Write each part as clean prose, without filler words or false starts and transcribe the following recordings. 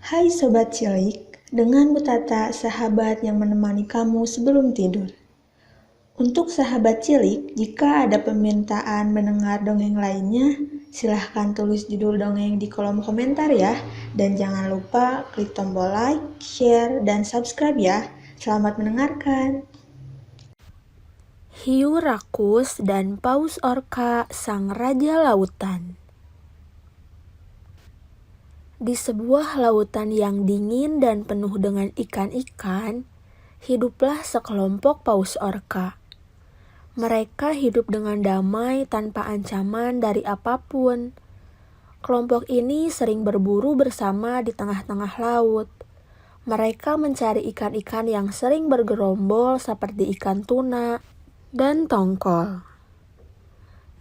Hai Sobat Cilik, dengan Bu Tata, sahabat yang menemani kamu sebelum tidur. Untuk sahabat cilik, jika ada permintaan mendengar dongeng lainnya, silahkan tulis judul dongeng di kolom komentar ya. Dan jangan lupa klik tombol like, share, dan subscribe ya. Selamat mendengarkan. Hiu rakus dan paus orka sang raja lautan. Di sebuah lautan yang dingin dan penuh dengan ikan-ikan, hiduplah sekelompok paus orka. Mereka hidup dengan damai tanpa ancaman dari apapun. Kelompok ini sering berburu bersama di tengah-tengah laut. Mereka mencari ikan-ikan yang sering bergerombol seperti ikan tuna dan tongkol.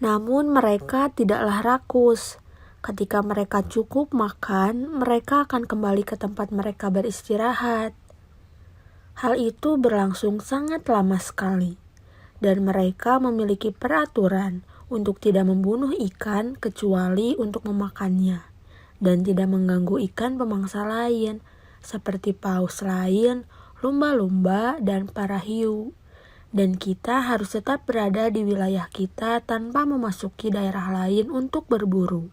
Namun mereka tidaklah rakus. Ketika mereka cukup makan, mereka akan kembali ke tempat mereka beristirahat. Hal itu berlangsung sangat lama sekali, dan mereka memiliki peraturan untuk tidak membunuh ikan kecuali untuk memakannya, dan tidak mengganggu ikan pemangsa lain, seperti paus lain, lumba-lumba, dan para hiu. Dan kita harus tetap berada di wilayah kita tanpa memasuki daerah lain untuk berburu.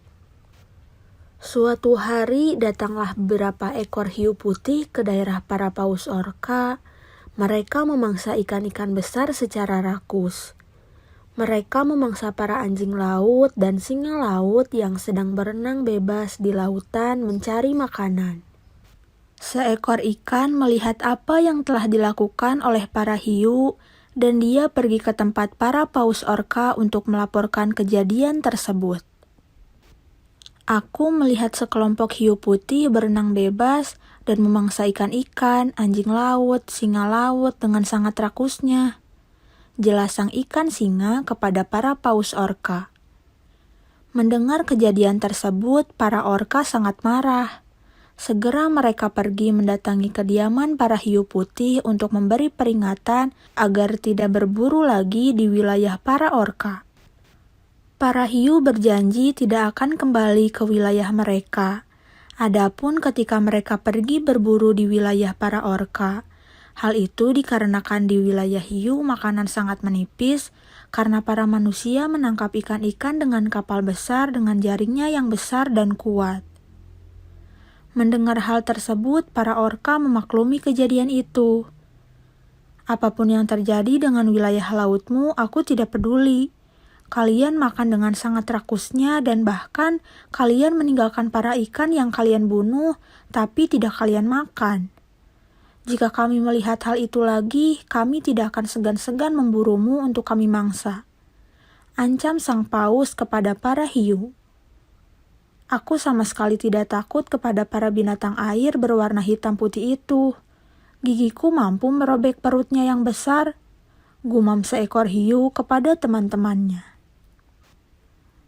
Suatu hari datanglah beberapa ekor hiu putih ke daerah para paus orka. Mereka memangsa ikan-ikan besar secara rakus. Mereka memangsa para anjing laut dan singa laut yang sedang berenang bebas di lautan mencari makanan. Seekor ikan melihat apa yang telah dilakukan oleh para hiu, dan dia pergi ke tempat para paus orka untuk melaporkan kejadian tersebut. Aku melihat sekelompok hiu putih berenang bebas dan memangsa ikan-ikan, anjing laut, singa laut dengan sangat rakusnya. Jelas sang ikan singa kepada para paus orka. Mendengar kejadian tersebut, para orka sangat marah. Segera mereka pergi mendatangi kediaman para hiu putih untuk memberi peringatan agar tidak berburu lagi di wilayah para orka. Para hiu berjanji tidak akan kembali ke wilayah mereka. Adapun ketika mereka pergi berburu di wilayah para orka, hal itu dikarenakan di wilayah hiu makanan sangat menipis karena para manusia menangkap ikan-ikan dengan kapal besar dengan jaringnya yang besar dan kuat. Mendengar hal tersebut, para orka memaklumi kejadian itu. Apapun yang terjadi dengan wilayah lautmu, aku tidak peduli. Kalian makan dengan sangat rakusnya dan bahkan kalian meninggalkan para ikan yang kalian bunuh, tapi tidak kalian makan. Jika kami melihat hal itu lagi, kami tidak akan segan-segan memburumu untuk kami mangsa. Ancam sang paus kepada para hiu. Aku sama sekali tidak takut kepada para binatang air berwarna hitam putih itu. Gigiku mampu merobek perutnya yang besar, gumam seekor hiu kepada teman-temannya.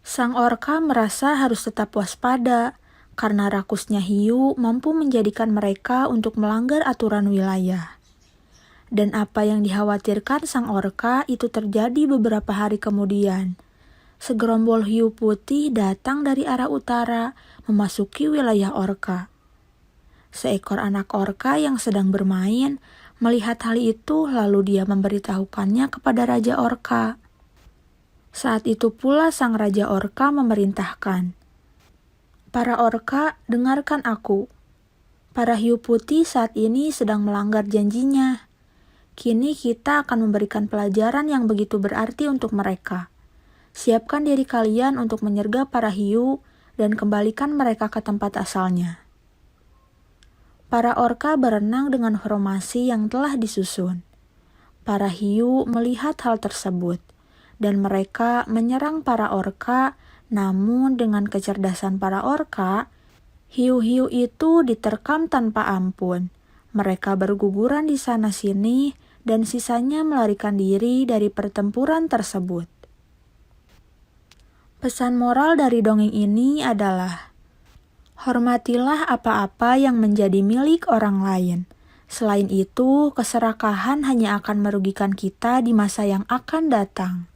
Sang orka merasa harus tetap waspada, karena rakusnya hiu mampu menjadikan mereka untuk melanggar aturan wilayah. Dan apa yang dikhawatirkan sang orka itu terjadi beberapa hari kemudian. Segerombol hiu putih datang dari arah utara, memasuki wilayah orka. Seekor anak orka yang sedang bermain melihat hal itu, lalu dia memberitahukannya kepada Raja Orka. Saat itu pula sang Raja Orka memerintahkan, "Para orka, dengarkan aku. Para hiu putih saat ini sedang melanggar janjinya. Kini kita akan memberikan pelajaran yang begitu berarti untuk mereka. Siapkan diri kalian untuk menyergap para hiu dan kembalikan mereka ke tempat asalnya." Para orka berenang dengan formasi yang telah disusun. Para hiu melihat hal tersebut, dan mereka menyerang para orka, namun dengan kecerdasan para orka, hiu-hiu itu diterkam tanpa ampun. Mereka berguguran di sana-sini, dan sisanya melarikan diri dari pertempuran tersebut. Pesan moral dari dongeng ini adalah, hormatilah apa-apa yang menjadi milik orang lain. Selain itu, keserakahan hanya akan merugikan kita di masa yang akan datang.